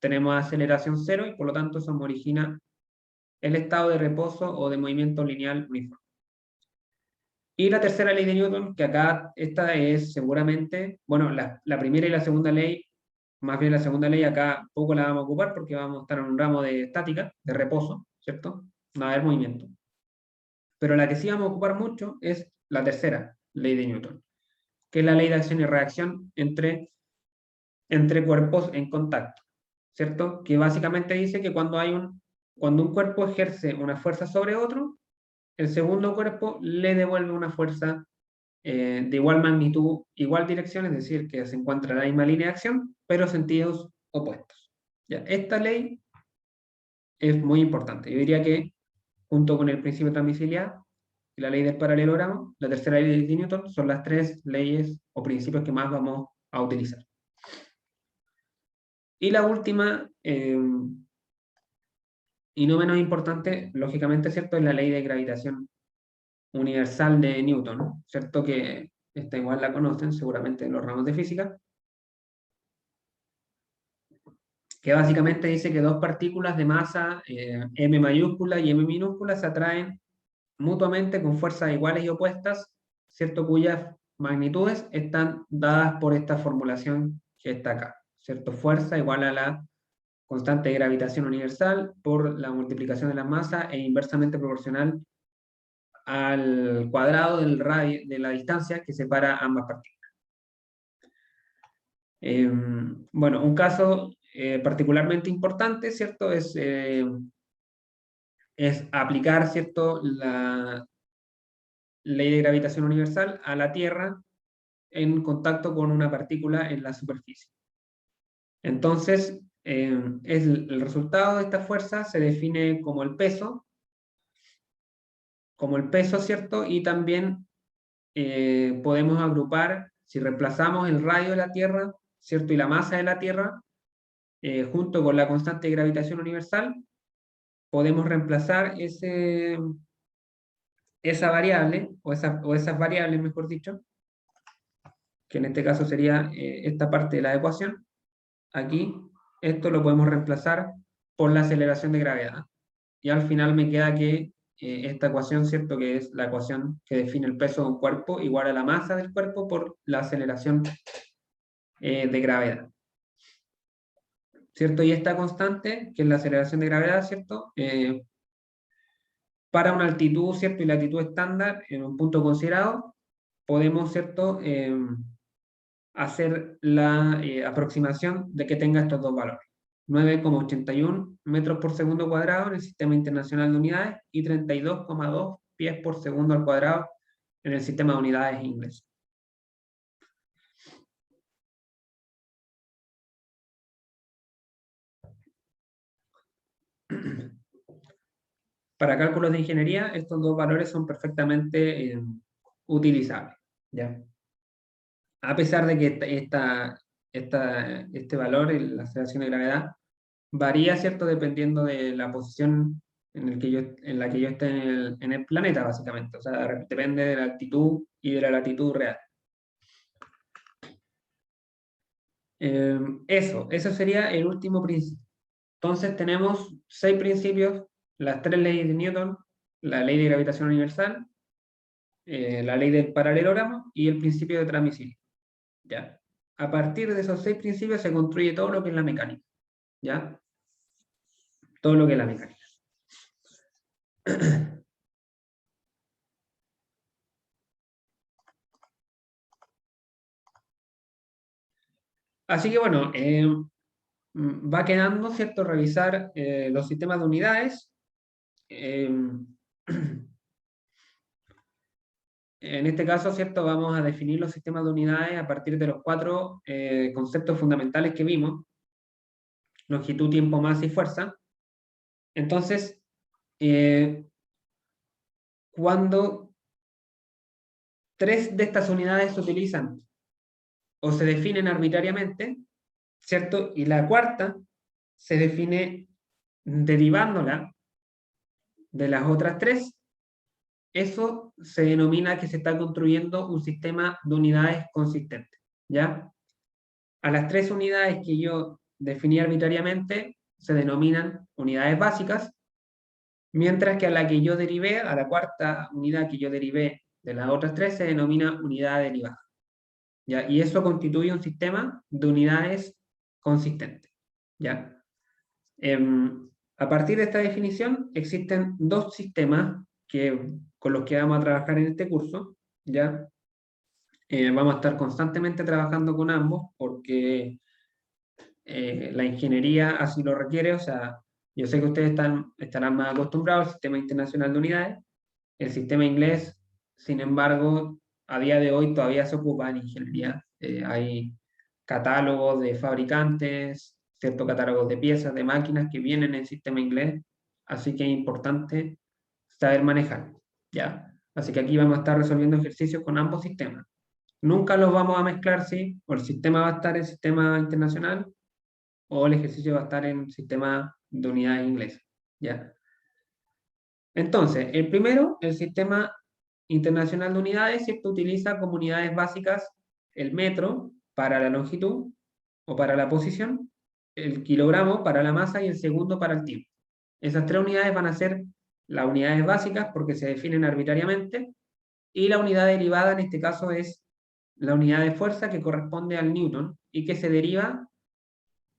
tenemos aceleración cero y por lo tanto eso me origina el estado de reposo o de movimiento lineal uniforme. Y la tercera ley de Newton, que acá esta es seguramente, bueno, la primera y la segunda ley, más bien la segunda ley acá poco la vamos a ocupar porque vamos a estar en un ramo de estática, de reposo, ¿cierto? No va a haber movimiento. Pero la que sí vamos a ocupar mucho es la tercera ley de Newton, que es la ley de acción y reacción entre cuerpos en contacto, ¿cierto? Que básicamente dice que cuando un cuerpo ejerce una fuerza sobre otro, el segundo cuerpo le devuelve una fuerza de igual magnitud, igual dirección, es decir, que se encuentra en la misma línea de acción, pero sentidos opuestos. ¿Ya? Esta ley es muy importante. Yo diría que, junto con el principio de transmisibilidad y la ley del paralelogramo, la tercera ley de Newton, son las tres leyes o principios que más vamos a utilizar. Y la última, y no menos importante, lógicamente, ¿cierto?, es la ley de gravitación universal de Newton, ¿cierto? Que esta igual la conocen seguramente en los ramos de física, que básicamente dice que dos partículas de masa m mayúscula y m minúscula se atraen mutuamente con fuerzas iguales y opuestas, ¿cierto? Cuyas magnitudes están dadas por esta formulación que está acá, ¿cierto? Fuerza igual a la constante de gravitación universal por la multiplicación de la masa e inversamente proporcional al cuadrado del radio, de la distancia que separa ambas partículas. Bueno, un caso particularmente importante, ¿cierto? Es aplicar, ¿cierto?, la ley de gravitación universal a la Tierra en contacto con una partícula en la superficie. Entonces, el resultado de esta fuerza se define como el peso, ¿cierto? Y también podemos agrupar, si reemplazamos el radio de la Tierra, ¿cierto? Y la masa de la Tierra, junto con la constante de gravitación universal, podemos reemplazar esa variable, o esas variables, mejor dicho, que en este caso sería esta parte de la ecuación. Aquí, esto lo podemos reemplazar por la aceleración de gravedad. Y al final me queda que esta ecuación, ¿cierto?, que es la ecuación que define el peso de un cuerpo, igual a la masa del cuerpo por la aceleración de gravedad. ¿Cierto? Y esta constante, que es la aceleración de gravedad, ¿cierto? Para una altitud, ¿cierto?, y latitud estándar en un punto considerado, podemos, ¿cierto?, hacer la aproximación de que tenga estos dos valores. 9,81 metros por segundo cuadrado en el Sistema Internacional de Unidades y 32,2 pies por segundo al cuadrado en el Sistema de Unidades inglés. Para cálculos de ingeniería, estos dos valores son perfectamente utilizables, ¿ya? A pesar de que este valor, la aceleración de gravedad, varía, ¿cierto?, dependiendo de la posición en la que yo esté en el planeta, básicamente. O sea, depende de la altitud y de la latitud real. Eso sería el último principio. Entonces tenemos 6 principios, las 3 leyes de Newton, la ley de gravitación universal, la ley del paralelogramo y el principio de transmisibilidad. ¿Ya? A partir de esos 6 principios se construye todo lo que es la mecánica. ¿Ya? Todo lo que es la mecánica. Así que bueno, va quedando, ¿cierto?, revisar los sistemas de unidades. En este caso, ¿cierto?, vamos a definir los sistemas de unidades a partir de los 4 conceptos fundamentales que vimos: longitud, tiempo, masa y fuerza. Entonces, cuando 3 de estas unidades se utilizan o se definen arbitrariamente, ¿cierto? Y la cuarta se define derivándola de las otras 3. Eso se denomina que se está construyendo un sistema de unidades consistente, ¿ya? A las 3 unidades que yo definí arbitrariamente se denominan unidades básicas, mientras que a la que yo derivé, a la cuarta unidad que yo derivé de las otras 3 se denomina unidad derivada, ¿ya? Y eso constituye un sistema de unidades consistente, ¿ya? A partir de esta definición existen 2 sistemas con los que vamos a trabajar en este curso, ¿ya? Vamos a estar constantemente trabajando con ambos porque la ingeniería así lo requiere. O sea, yo sé que ustedes estarán más acostumbrados al sistema internacional de unidades. El sistema inglés, sin embargo, a día de hoy todavía se ocupa en ingeniería. Hay catálogos de fabricantes, ciertos catálogos de piezas, de máquinas que vienen en sistema inglés, así que es importante saber manejar, ¿ya? Así que aquí vamos a estar resolviendo ejercicios con ambos sistemas. Nunca los vamos a mezclar, ¿sí? O el sistema va a estar en sistema internacional o el ejercicio va a estar en sistema de unidades inglesas, ¿ya? Entonces, el primero, el sistema internacional de unidades, ¿cierto? Utiliza como unidades básicas el metro para la longitud o para la posición, el kilogramo para la masa y el segundo para el tiempo. Esas 3 unidades van a ser las unidades básicas porque se definen arbitrariamente, y la unidad derivada en este caso es la unidad de fuerza que corresponde al Newton y que se deriva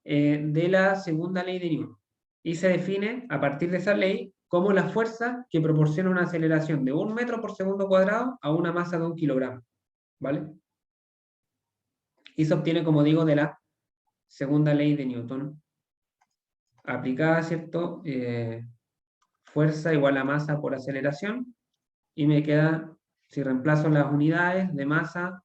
de la segunda ley de Newton. Y se define a partir de esa ley como la fuerza que proporciona una aceleración de 1 metro por segundo cuadrado a una masa de 1 kilogramo, ¿vale? Y se obtiene, como digo, de la segunda ley de Newton aplicada, ¿cierto? Fuerza igual a masa por aceleración, y me queda, si reemplazo las unidades de masa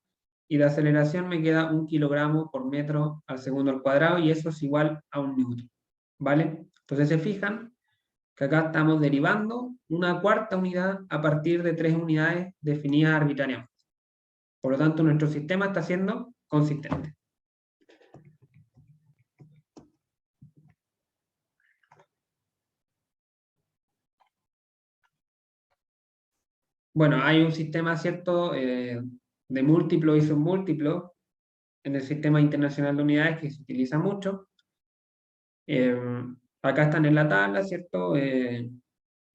y de aceleración, me queda 1 kilogramo por metro al segundo al cuadrado, y eso es igual a 1 newton, ¿vale? Entonces se fijan que acá estamos derivando una cuarta unidad a partir de 3 unidades definidas arbitrariamente. Por lo tanto, nuestro sistema está siendo consistente. Bueno, hay un sistema, ¿cierto?, de múltiplo y submúltiplo en el sistema internacional de unidades que se utiliza mucho. Acá están en la tabla, ¿cierto?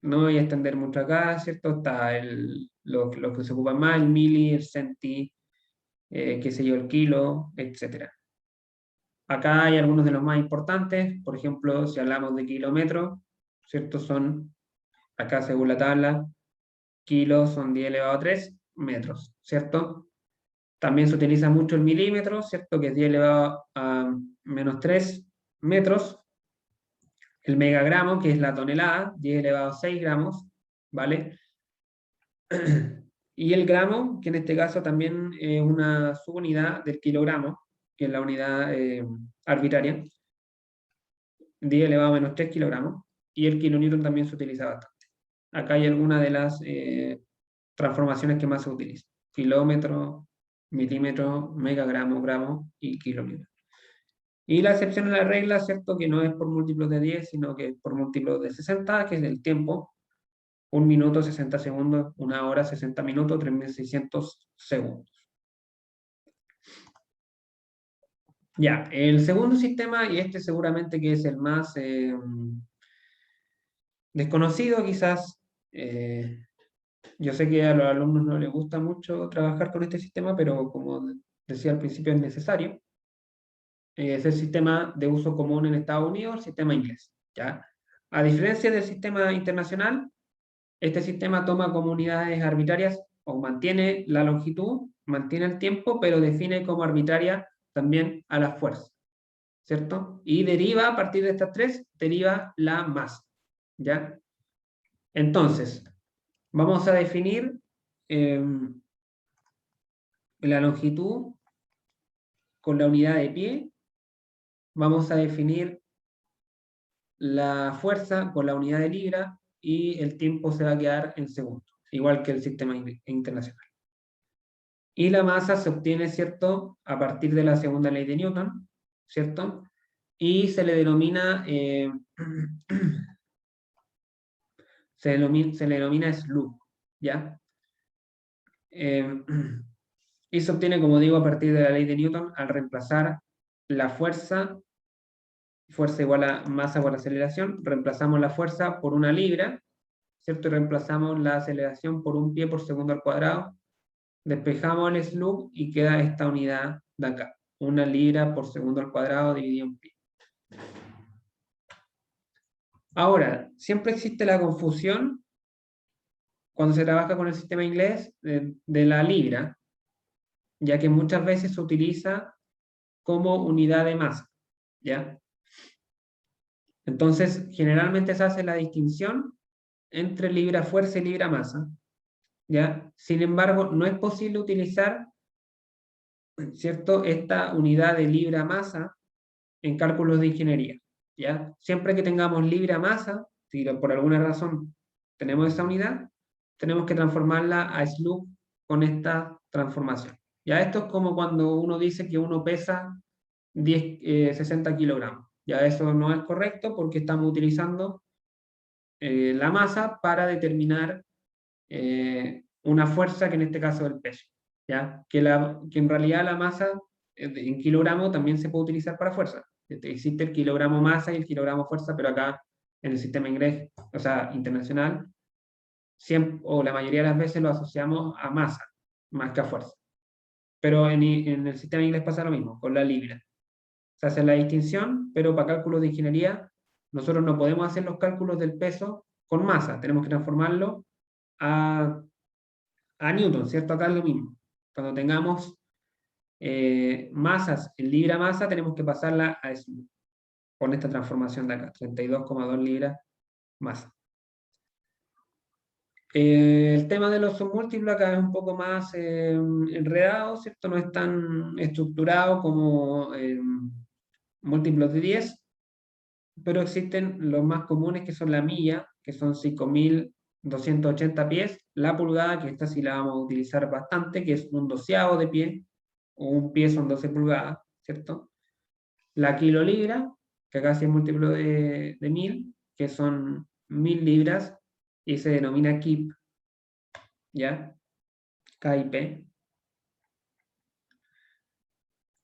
No voy a extender mucho acá, ¿cierto? Está lo que se ocupan más, el mili, el centi, qué sé yo, el kilo, etc. Acá hay algunos de los más importantes. Por ejemplo, si hablamos de kilómetros, ¿cierto? Acá según la tabla, kilos son 10 elevado a 3 metros, ¿cierto? También se utiliza mucho el milímetro, ¿cierto? Que es 10 elevado a menos 3 metros. El megagramo, que es la tonelada, 10 elevado a 6 gramos, ¿vale? Y el gramo, que en este caso también es una subunidad del kilogramo, que es la unidad arbitraria, 10 elevado a menos 3 kilogramos, y el kilonewton también se utiliza bastante. Acá hay algunas de las transformaciones que más se utilizan: kilómetro, milímetro, megagramo, gramo y kilonewton. Y la excepción a la regla, ¿cierto?, que no es por múltiplos de 10, sino que es por múltiplos de 60, que es el tiempo: 1 minuto, 60 segundos, 1 hora, 60 minutos, 3600 segundos. Ya, el segundo sistema, y este seguramente que es el más desconocido quizás. Yo sé que a los alumnos no les gusta mucho trabajar con este sistema, pero como decía al principio, es necesario. Es el sistema de uso común en Estados Unidos, el sistema inglés, ¿ya? A diferencia del sistema internacional, este sistema toma como unidades arbitrarias, o mantiene la longitud, mantiene el tiempo, pero define como arbitraria también a la fuerza, ¿cierto? Y deriva, a partir de estas 3, deriva la masa, ¿ya? Entonces, vamos a definir la longitud con la unidad de pie. Vamos a definir la fuerza con la unidad de libra, y el tiempo se va a quedar en segundos, igual que el sistema internacional. Y la masa se obtiene, ¿cierto?, a partir de la segunda ley de Newton, ¿cierto? Y se le denomina, se le denomina slug, ¿ya? Y se obtiene, como digo, a partir de la ley de Newton al reemplazar la fuerza igual a masa por aceleración, reemplazamos la fuerza por una libra, ¿cierto? Y reemplazamos la aceleración por un pie por segundo al cuadrado, despejamos el slug y queda esta unidad de acá, una libra por segundo al cuadrado dividido en pie. Ahora, siempre existe la confusión cuando se trabaja con el sistema inglés de la libra, ya que muchas veces se utiliza como unidad de masa, ¿ya? Entonces, generalmente se hace la distinción entre libra fuerza y libra masa, ¿ya? Sin embargo, no es posible utilizar, ¿cierto?, esta unidad de libra masa en cálculos de ingeniería, ¿ya? Siempre que tengamos libra masa, si por alguna razón tenemos esa unidad, tenemos que transformarla a slug con esta transformación. Ya esto es como cuando uno dice que uno pesa 60 kilogramos. Ya eso no es correcto porque estamos utilizando la masa para determinar una fuerza que en este caso es el peso. ¿Ya? Que en realidad la masa en kilogramo también se puede utilizar para fuerza. Existe el kilogramo masa y el kilogramo fuerza, pero acá en el sistema inglés, o sea, internacional, siempre, o la mayoría de las veces lo asociamos a masa, más que a fuerza. Pero en el sistema inglés pasa lo mismo, con la libra. Se hace la distinción, pero para cálculos de ingeniería, nosotros no podemos hacer los cálculos del peso con masa, tenemos que transformarlo a Newton, ¿cierto? Acá es lo mismo. Cuando tengamos masas en libra masa, tenemos que pasarla a slug, con esta transformación de acá, 32,2 libras masa. El tema de los submúltiplos acá es un poco más enredado, ¿cierto? No es tan estructurado como múltiplos de 10, pero existen los más comunes que son la milla, que son 5.280 pies, la pulgada, que esta sí la vamos a utilizar bastante, que es un doceavo de pie, o un pie son 12 pulgadas, ¿cierto? La kilolibra, que acá sí es múltiplo de 1000, que son 1000 libras, y se denomina kip, ¿ya? KIP.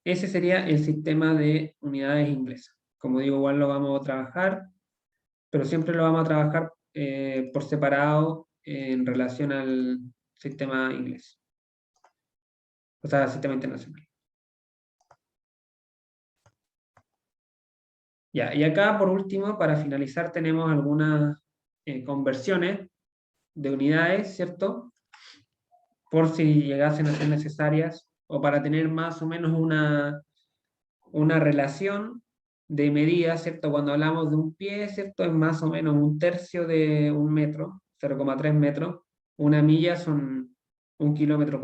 Ese sería el sistema de unidades inglesas. Como digo, igual lo vamos a trabajar, pero siempre lo vamos a trabajar por separado en relación al sistema inglés, o sea, al sistema internacional. Ya, y acá por último, para finalizar, tenemos algunas conversiones de unidades, ¿cierto? Por si llegasen a ser necesarias o para tener más o menos una relación de medida, ¿cierto? Cuando hablamos de un pie, ¿cierto? Es más o menos un tercio de un metro, 0,3 metros. Una milla son 1,6 km,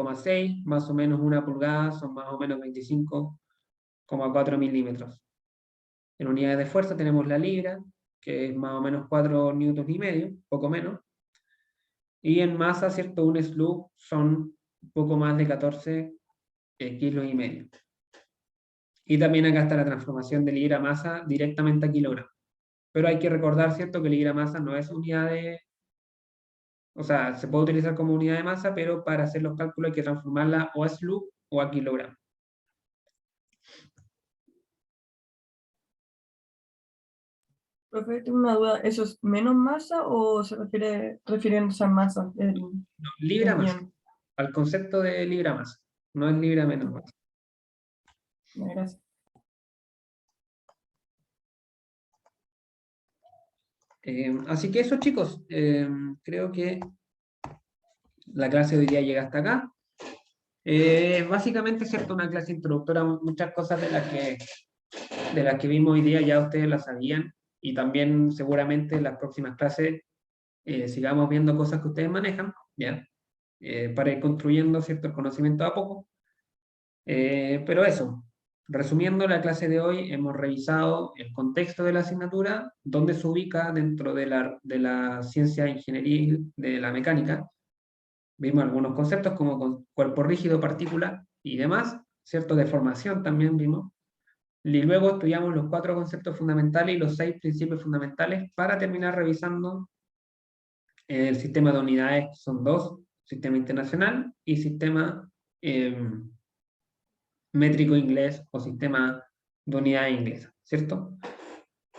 más o menos una pulgada son más o menos 25,4 milímetros. En unidades de fuerza tenemos la libra, que es más o menos 4 newtons y medio, poco menos. Y en masa, ¿cierto? Un slug son poco más de 14 kilos y medio. Y también acá está la transformación de libra masa directamente a kilogramo. Pero hay que recordar, ¿cierto?, que libra masa no es unidad de... O sea, se puede utilizar como unidad de masa, pero para hacer los cálculos hay que transformarla o a slug o a kilogramo.
Profe, tengo una duda, ¿eso es menos masa o se refiere refiriéndose a masa?
No, libra masa. Al concepto de libra masa. No es libra menos masa.
Gracias.
Así que eso, chicos, creo que la clase de hoy día llega hasta acá. Básicamente, ¿cierto? Una clase introductoria, muchas cosas de las que vimos hoy día ya ustedes las sabían, y también seguramente en las próximas clases sigamos viendo cosas que ustedes manejan, ¿ya? Para ir construyendo, ¿cierto?, el conocimiento a poco. Pero eso, resumiendo la clase de hoy, hemos revisado el contexto de la asignatura, dónde se ubica dentro de la ciencia ingenieril de la mecánica, Vimos algunos conceptos como cuerpo rígido, partícula y demás, ¿cierto? Deformación también vimos. Y luego estudiamos los 4 conceptos fundamentales y los 6 principios fundamentales para terminar revisando el sistema de unidades, que son 2, sistema internacional y sistema métrico inglés o sistema de unidades inglesa, ¿cierto?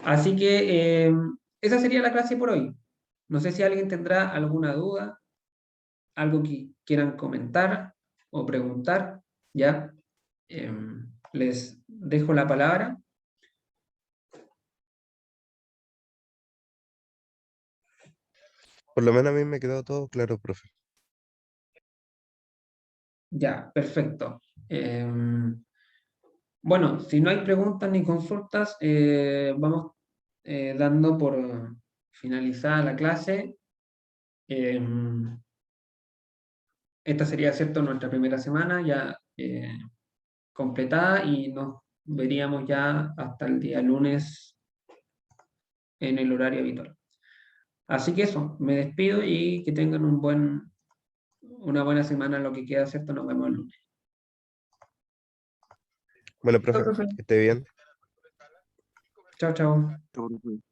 Así que esa sería la clase por hoy. No sé si alguien tendrá alguna duda, algo que quieran comentar o preguntar, ¿ya? Les dejo la palabra.
Por lo menos a mí me quedó todo claro, profe.
Ya, perfecto. Bueno, si no hay preguntas ni consultas, vamos dando por finalizada la clase. Esta sería, ¿cierto?, nuestra primera semana ya completada y nos veríamos ya hasta el día lunes en el horario habitual. Así que eso, me despido y que tengan una buena semana en lo que queda, ¿cierto? Nos vemos el lunes.
Bueno,
Chao,
profe,
profe.
que esté bien.
Chao, chao.
Chao, profe.